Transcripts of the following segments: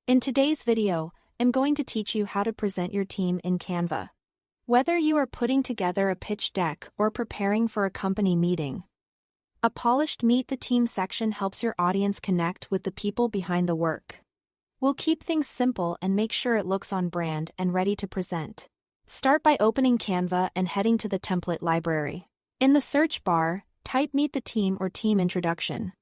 In today's video, I'm going to teach you how to present your team in Canva. Whether you are putting together a pitch deck or preparing for a company meeting, a polished Meet the Team section helps your audience connect with the people behind the work. We'll keep things simple and make sure it looks on brand and ready to present. Start by opening Canva and heading to the template library. In the search bar, type Meet the Team or Team Introduction.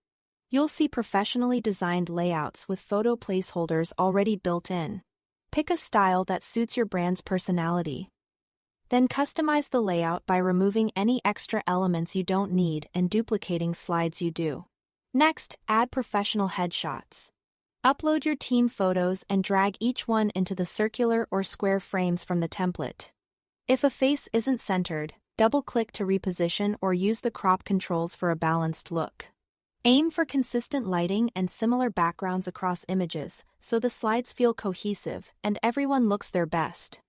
You'll see professionally designed layouts with photo placeholders already built in. Pick a style that suits your brand's personality. Then customize the layout by removing any extra elements you don't need and duplicating slides you do. Next, add professional headshots. Upload your team photos and drag each one into the circular or square frames from the template. If a face isn't centered, double-click to reposition or use the crop controls for a balanced look. Aim for consistent lighting and similar backgrounds across images so the slides feel cohesive and everyone looks their best.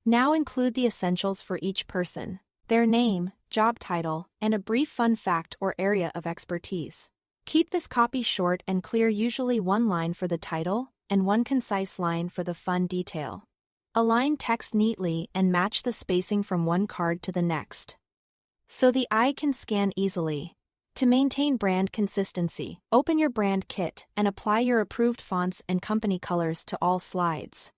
Now include the essentials for each person, their name, job title, and a brief fun fact or area of expertise. Keep this copy short and clear, usually one line for the title and one concise line for the fun detail. Align text neatly and match the spacing from one card to the next, so the eye can scan easily. To maintain brand consistency, open your brand kit and apply your approved fonts and company colors to all slides.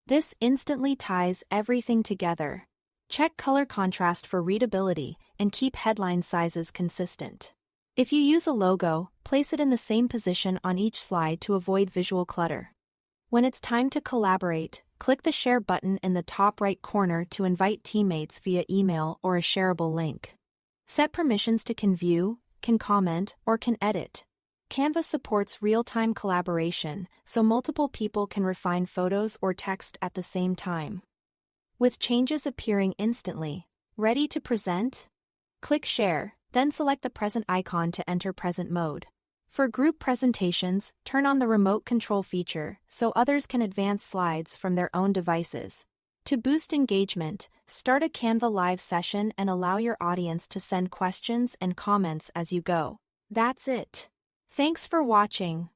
This instantly ties everything together. Check color contrast for readability and keep headline sizes consistent. If you use a logo, place it in the same position on each slide to avoid visual clutter. When it's time to collaborate, click the Share button in the top right corner to invite teammates via email or a shareable link. Set permissions to can view, can comment, or can edit. Canva supports real-time collaboration, so multiple people can refine photos or text at the same time. With changes appearing instantly, ready to present? Click Share, then select the present icon to enter present mode. For group presentations, turn on the remote control feature so others can advance slides from their own devices. To boost engagement, start a Canva live session and allow your audience to send questions and comments as you go. That's it. Thanks for watching.